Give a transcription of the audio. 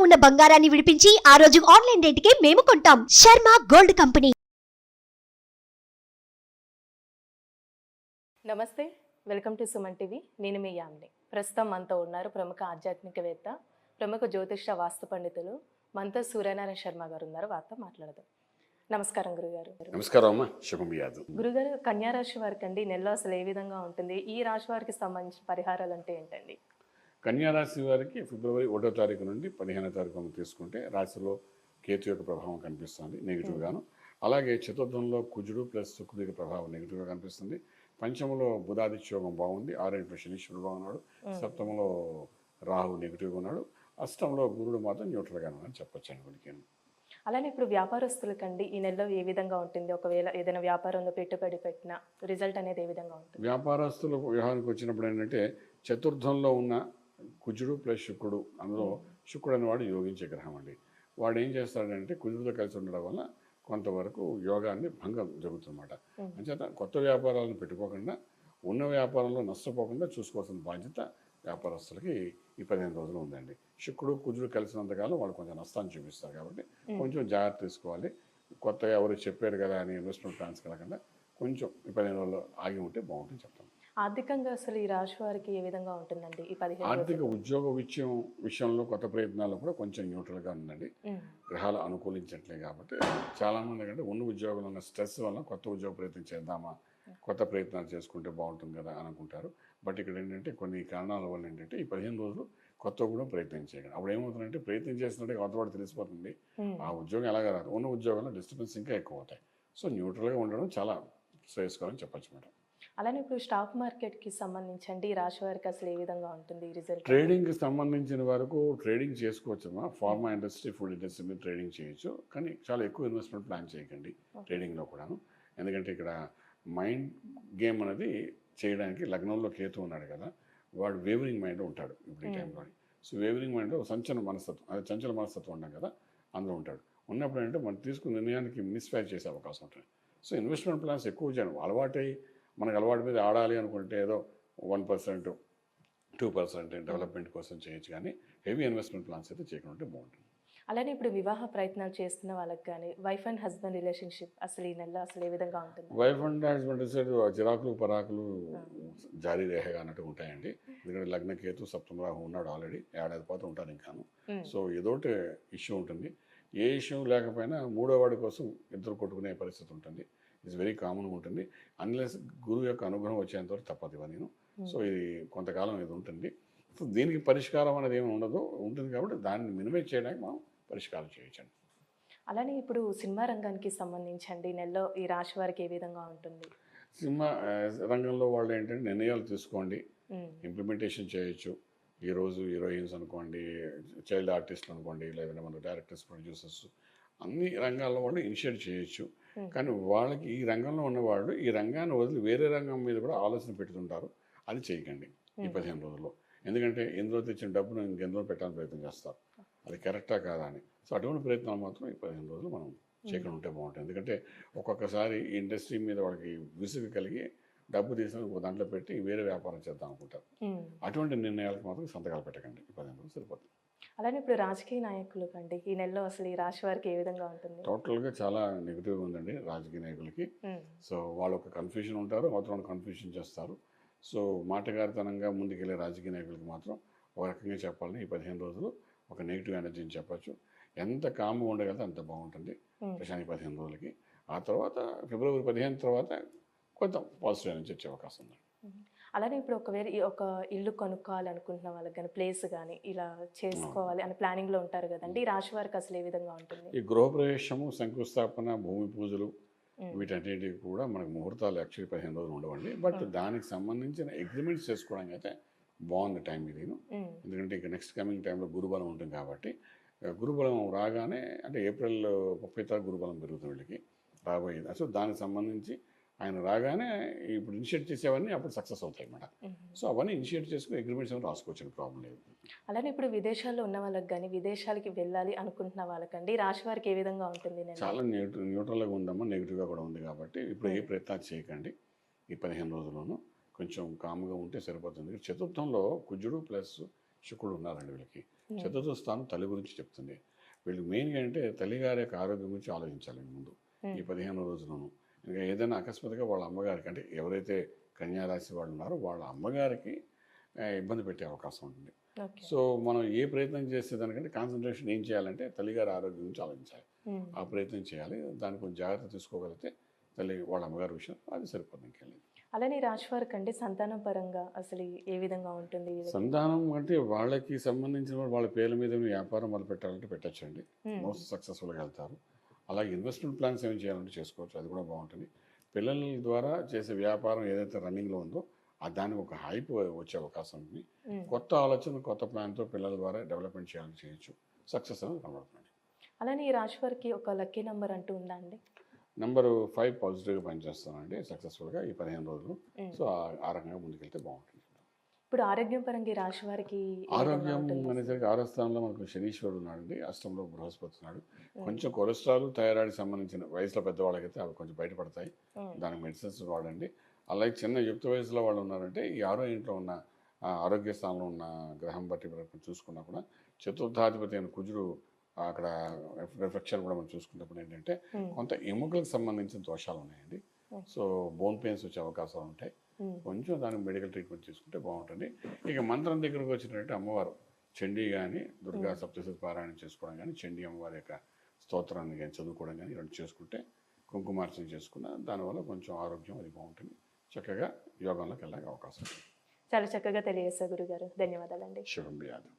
ఉన్న బంగారాన్ని విడిపించి ఆ రోజు ఆన్లైన్ రేటుకే మేము కొంటాం. Sharma gold company. నమస్తే, వెల్కమ్ టు సుమన్ టీవీ. నేను మీ యామిని. ప్రస్తుతం మనతో ఉన్నారు ప్రముఖ ఆధ్యాత్మికవేత్త, ప్రముఖ జ్యోతిష వాస్తు పండితులు మనతో సూర్యనారాయణ శర్మ గారు ఉన్నారు. వారితో మాట్లాడదాం. నమస్కారం గురుగారు. నమస్కారం అమ్మా, శుభం యాదు. గురుగారు, కన్యా రాశి వారికి అండి నెలలో అసలు ఏ విధంగా ఉంటుంది? ఈ రాశి వారికి సంబంధించిన పరిహారాలు అంటే ఏంటండి? కన్యా రాశి వారికి ఫిబ్రవరి 1వ తారీఖు నుండి 15వ తారీఖు వరకు తీసుకుంటే రాశిలో కేతు యొక్క ప్రభావం కనిపిస్తుంది నెగిటివ్గాను. అలాగే చతుర్థంలో కుజుడు ప్లస్ శుక్రుడి యొక్క ప్రభావం నెగిటివ్గా కనిపిస్తుంది. పంచమంలో బుధాదిత్య యోగం బాగుంది, 6 శనీశ్వరుడు బాగున్నాడు, సప్తమంలో రాహు నెగిటివ్గా ఉన్నాడు, అష్టంలో గురుడు మాత్రం న్యూట్రల్గా ఉన్నాడని చెప్పొచ్చు అనుకోండి. అలానే ఇప్పుడు వ్యాపారస్తులకండి ఈ నెలలో ఏ విధంగా ఉంటుంది? ఒకవేళ ఏదైనా వ్యాపారంలో పెట్టుబడి పెట్టినా రిజల్ట్ అనేది ఏ విధంగా ఉంటుంది? వ్యాపారస్తుల వ్యవహారానికి వచ్చినప్పుడు ఏంటంటే చతుర్థంలో ఉన్న కుజుడు ప్లస్ శుక్రుడు, అందులో శుక్రుడు అనేవాడు యోగించే గ్రహం అండి. వాడు ఏం చేస్తాడంటే కుజుడితో కలిసి ఉండడం వల్ల కొంతవరకు యోగాన్ని భంగం జరుగుతుందన్నమాట. అంచేత కొత్త వ్యాపారాలను పెట్టుకోకుండా ఉన్న వ్యాపారంలో నష్టపోకుండా చూసుకోవాల్సిన బాధ్యత వ్యాపారస్తులకి ఈ 15 రోజులు ఉందండి. శుక్రుడు కుజుడు కలిసినంతకాలం వాళ్ళు కొంచెం నష్టాన్ని చూపిస్తారు కాబట్టి కొంచెం జాగ్రత్త తీసుకోవాలి. కొత్తగా ఎవరు చెప్పారు కదా అని ఇన్వెస్ట్మెంట్ ప్లాన్స్ కలగకుండా కొంచెం ఈ 15 రోజులు ఆగి ఉంటే బాగుంటుంది చెప్తాను. ఆర్థికంగా అసలు ఈ రాశి వారికి ఏ విధంగా ఉంటుందండి ఈ 15 ఆర్థిక ఉద్యోగ విషయంలో కొత్త ప్రయత్నాలు కూడా కొంచెం న్యూట్రల్గా ఉందండి. గ్రహాలు అనుకూలించట్లేదు కాబట్టి చాలామంది కంటే ఉన్న ఉద్యోగంలో ఉన్న స్ట్రెస్ వల్ల కొత్త ఉద్యోగ ప్రయత్నం చేద్దామా, కొత్త ప్రయత్నాలు చేసుకుంటే బాగుంటుంది కదా అని అనుకుంటారు. బట్ ఇక్కడ ఏంటంటే కొన్ని కారణాల వల్ల ఏంటంటే ఈ 15 రోజులు కొత్త కూడా ప్రయత్నం చేయగలరు. అప్పుడు ఏమవుతుందంటే ప్రయత్నం చేస్తున్నట్టే కొత్తవాడు తెలిసిపోతుంది, ఆ ఉద్యోగం ఎలాగ రాదు. ఉన్న ఉద్యోగంలో డిస్టర్బెన్స్ ఇంకా ఎక్కువ అవుతాయి. సో న్యూట్రల్గా ఉండడం చాలా శ్రేయస్కరం చెప్పచ్చు మేడం. అలానే ఇప్పుడు స్టాక్ మార్కెట్కి సంబంధించండి ఈ రాశి వారికి అసలు ఏ విధంగా ఉంటుంది రిజల్ట్? ట్రేడింగ్కి సంబంధించిన వరకు ట్రేడింగ్ చేసుకోవచ్చమ్మా. ఫార్మా ఇండస్ట్రీ, ఫుడ్ ఇండస్ట్రీ మీద ట్రేడింగ్ చేయొచ్చు, కానీ చాలా ఎక్కువ ఇన్వెస్ట్మెంట్ ప్లాన్ చేయకండి ట్రేడింగ్లో కూడాను. ఎందుకంటే ఇక్కడ మైండ్ గేమ్ అనేది చేయడానికి లగ్నంలో కేతు ఉన్నాడు కదా, వాడు వేవరింగ్ మైండ్ ఉంటాడు ఇప్పుడు ఈ టైంలో. సో వేవరింగ్ మైండ్లో చంచల మనస్తత్వం ఉంటాం కదా, అందులో ఉంటాడు. ఉన్నప్పుడు అంటే మనం తీసుకున్న నిర్ణయానికి మిస్ఫైర్ చేసే అవకాశం ఉంటుంది. సో ఇన్వెస్ట్మెంట్ ప్లాన్స్ ఎక్కువ చేయడం అలవాటై మనకు అలవాటు మీద ఆడాలి అనుకుంటే ఏదో 1%, 2% డెవలప్మెంట్ కోసం చేయొచ్చు, కానీ హెవీ ఇన్వెస్ట్మెంట్ ప్లాన్స్ అయితే చేయకుండా బాగుంటుంది. అలానే ఇప్పుడు వివాహ ప్రయత్నాలు చేస్తున్న వాళ్ళకి కానీ వైఫ్ అండ్ హస్బెండ్ రిలేషన్షిప్ అసలు ఈ నెలలో అసలు ఏ విధంగా ఉంటుంది? వైఫ్ అండ్ హస్బెండ్ సైడ్ చిరాకులు పరాకులు జారీ రేహగా అన్నట్టు ఉంటాయండి. ఎందుకంటే లగ్నకేతు సప్తమ రాహు ఉన్నాడు, ఆల్రెడీ ఏడాది పాటు ఉంటారు ఇంకాను. సో ఏదోటి ఇష్యూ ఉంటుంది. ఏ ఇష్యూ లేకపోయినా మూడో వాడి కోసం ఇద్దరు కొట్టుకునే పరిస్థితి ఉంటుంది. ఇట్స్ వెరీ కామన్గా ఉంటుంది. అన్లెస్ గురువు యొక్క అనుగ్రహం వచ్చేంతవరకు తప్పదు ఇవన్నీ. సో ఇది కొంతకాలం ఇది ఉంటుంది. సో దీనికి పరిష్కారం అనేది ఏమి ఉంటుంది కాబట్టి దాన్ని మినిమైజ్ చేయడానికి మనం పరిష్కారం చేయొచ్చండి. అలానే ఇప్పుడు సినిమా రంగానికి సంబంధించండి నెలలో ఈ రాశి వారికి ఏ విధంగా ఉంటుంది? సినిమా రంగంలో వాళ్ళు ఏంటంటే నిర్ణయాలు తీసుకోండి, ఇంప్లిమెంటేషన్ చేయొచ్చు. ఈరోజు హీరోయిన్స్ అనుకోండి, చైల్డ్ ఆర్టిస్టులు అనుకోండి, లేదంటే మన డైరెక్టర్స్, ప్రొడ్యూసర్స్, అన్ని రంగాల్లో వాళ్ళు ఇనిషియేట్ చేయొచ్చు. కానీ వాళ్ళకి ఈ రంగంలో ఉన్నవాళ్ళు ఈ రంగాన్ని వదిలి వేరే రంగం మీద కూడా ఆలోచన పెడుతుంటారు. అది చేయకండి ఈ 15 రోజుల్లో. ఎందుకంటే ఎందులో తెచ్చిన డబ్బును ఇంకెందులో పెట్టాలని ప్రయత్నం చేస్తారు, అది కరెక్టా కాదా అని. సో అటువంటి ప్రయత్నాలు మాత్రం ఈ 15 రోజులు మనం చేయకుండా ఉంటే బాగుంటుంది. ఎందుకంటే ఒక్కొక్కసారి ఈ ఇండస్ట్రీ మీద వాళ్ళకి విసుగు కలిగి డబ్బు తీసుకుని ఒక దాంట్లో పెట్టి వేరే వ్యాపారం చేద్దాం అనుకుంటారు. అటువంటి నిర్ణయాలకు మాత్రం సంతకాలు పెట్టకండి, ఈ 15 రోజులు సరిపోతుంది. అలానే ఇప్పుడు రాజకీయ నాయకులు కండి ఈ నెలలో అసలు ఈ రాశి వారికి ఏ విధంగా ఉంటుంది? టోటల్గా చాలా నెగిటివ్గా ఉందండి రాజకీయ నాయకులకి. సో వాళ్ళు ఒక కన్ఫ్యూజన్ ఉంటారు, అవతల కన్ఫ్యూజన్ చేస్తారు. సో మాటగారితనంగా ముందుకెళ్ళే రాజకీయ నాయకులకి మాత్రం ఒక రకంగా చెప్పాలని ఈ 15 రోజులు ఒక నెగిటివ్ ఎనర్జీని చెప్పచ్చు. ఎంత కామ్గా ఉండగలిగితే అంత బాగుంటుంది ప్రశాంతి 15 రోజులకి. ఆ తర్వాత ఫిబ్రవరి 15 తర్వాత కొంత పాజిటివ్ ఎనర్జీ వచ్చే అవకాశం ఉంది. అలానే ఇప్పుడు ఒకవేళ ఒక ఇల్లు కొనుక్కోవాలి అనుకుంటున్న వాళ్ళకి కానీ ప్లేస్ కానీ ఇలా చేసుకోవాలి అని ప్లానింగ్లో ఉంటారు కదండి, ఈ రాశి వారికి అసలు ఏ విధంగా ఉంటుంది? ఈ గృహప్రవేశము, శంకుస్థాపన, భూమి పూజలు వీటన్నిటికి కూడా మనకు ముహూర్తాలు యాక్చువల్లీ 15 రోజులు ఉండవండి. బట్ దానికి సంబంధించిన అగ్రిమెంట్స్ చేసుకోవడానికి అయితే బాగుంది టైం ఇది. ఎందుకంటే ఇక నెక్స్ట్ కమింగ్ టైంలో గురుబలం ఉంటుంది కాబట్టి గురుబలం రాగానే అంటే ఏప్రిల్ 30 గురుబలం పెరుగుతుంది వీళ్ళకి రాబోయేది. సో దానికి సంబంధించి ఆయన రాగానే ఇప్పుడు ఇనిషియేట్ చేసేవన్నీ అప్పుడు సక్సెస్ అవుతాయి మేడం. సో అవన్నీ ఇనిషియేట్ చేసుకుని అగ్రిమెంట్స్ ఏమైనా రాసుకోవచ్చు, ప్రాబ్లం లేదు. అలానే ఇప్పుడు విదేశాల్లో ఉన్న వాళ్ళకి కానీ విదేశాలకి వెళ్ళాలి అనుకుంటున్న వాళ్ళకండి రాశి వారికి ఏ విధంగా ఉంటుంది? చాలా న్యూట్రల్గా ఉందమ్మా, నెగిటివ్గా కూడా ఉంది కాబట్టి ఇప్పుడు ఏ ప్రయత్నాలు చేయకండి. ఈ 15 రోజుల్లోనూ కొంచెం కామ్గా ఉంటే సరిపోతుంది. చతుర్థంలో కుజుడు ప్లస్ శుక్రుడు ఉన్నారండి వీళ్ళకి. చతుర్థ స్థానం తల్లి గురించి చెప్తుంది. వీళ్ళు మెయిన్గా అంటే తల్లిగారి యొక్క ఆరోగ్యం గురించి ఆలోచించాలి ముందు ఈ 15 రోజులను. ఇంకా ఏదైనా అకస్మాత్తుగా వాళ్ళ అమ్మగారికి అంటే ఎవరైతే కన్యారాశి వాళ్ళు ఉన్నారో వాళ్ళ అమ్మగారికి ఇబ్బంది పెట్టే అవకాశం ఉంటుంది. సో మనం ఏ ప్రయత్నం చేసేదానికంటే కాన్సన్ట్రేషన్ ఏం చేయాలంటే తల్లిగారి ఆరోగ్యం గురించి ఆలోచించాలి. ఆ ప్రయత్నం చేయాలి. దానికి కొంచెం జాగ్రత్త తీసుకోగలిగితే తల్లి వాళ్ళ అమ్మగారి విషయం అది సరిపోతుంది. ఇంకెళ్ళి అలానే రాశి వారికి అంటే సంతానం పరంగా అసలు ఏ విధంగా ఉంటుంది? సంతానం అంటే వాళ్ళకి సంబంధించిన వాళ్ళ పేర్ల మీద వ్యాపారం మొదలు పెట్టాలంటే పెట్టచ్చండి. మోస్ట్ సక్సెస్ఫుల్గా వెళ్తారు. అలాగే ఇన్వెస్ట్మెంట్ ప్లాన్స్ ఏం చేయాలంటే చేసుకోవచ్చు, అది కూడా బాగుంటుంది. పిల్లల ద్వారా చేసే వ్యాపారం ఏదైతే రన్నింగ్లో ఉందో దానికి ఒక హైప్ వచ్చే అవకాశం ఉంది. కొత్త ఆలోచన కొత్త ప్లాన్తో పిల్లల ద్వారా డెవలప్మెంట్ చేయాలని చేయొచ్చు. సక్సెస్ అనేది కనబడుతుంది. అలానే ఈ రాశి వారికి ఒక లక్కీ నెంబర్ అంటూ ఉందా అండి? నెంబరు 5 పాజిటివ్గా పనిచేస్తానండి సక్సెస్ఫుల్గా ఈ 15 రోజులు. సో ఆ రకంగా ముందుకెళ్తే బాగుంటుంది. ఇప్పుడు ఆరోగ్యం పరంగా ఈ రాశి వారికి ఆరోగ్యం అనేసరికి 6వ స్థానంలో మనకు శనీశ్వరుడు ఉన్నాడండి, అష్టంలో బృహస్పతి ఉన్నాడు. కొంచెం కొలెస్ట్రాల్ థైరాయిడ్ సంబంధించిన వయసులో పెద్దవాళ్ళకైతే అవి కొంచెం బయటపడతాయి. దానికి మెడిసిన్స్ వాడండి. అలాగే చిన్న యుక్త వయసులో వాళ్ళు ఉన్నారంటే ఈ 6వ ఇంట్లో ఉన్న ఆరోగ్య స్థానంలో ఉన్న గ్రహం బట్టి మనం చూసుకున్నా కూడా చతుర్థాధిపతి అయిన కుజుడు అక్కడ రిఫ్లెక్షన్ కూడా మనం చూసుకున్నప్పుడు ఏంటంటే కొంత ఎముకలకు సంబంధించిన దోషాలు ఉన్నాయండి. సో బోన్ పెయిన్స్ వచ్చే అవకాశాలు ఉంటాయి. కొంచెం దానికి మెడికల్ ట్రీట్మెంట్ తీసుకుంటే బాగుంటుంది. ఇక మంత్రం దగ్గరకు వచ్చినట్టు అమ్మవారు చండీ కానీ దుర్గా సప్తశతి పారాయణం చేసుకోవడం కానీ చండీ అమ్మవారి యొక్క స్తోత్రాన్ని కానీ చదువుకోవడం కానీ ఇలాంటి చేసుకుంటే కుంకుమార్చన చేసుకున్న దానివల్ల కొంచెం ఆరోగ్యం అది బాగుంటుంది. చక్కగా యోగంలోకి వెళ్ళడానికి అవకాశం ఉంటుంది. చాలా చక్కగా తెలియజేశారు గురుగారు. ధన్యవాదాలండి. శుభం వ్యాధం.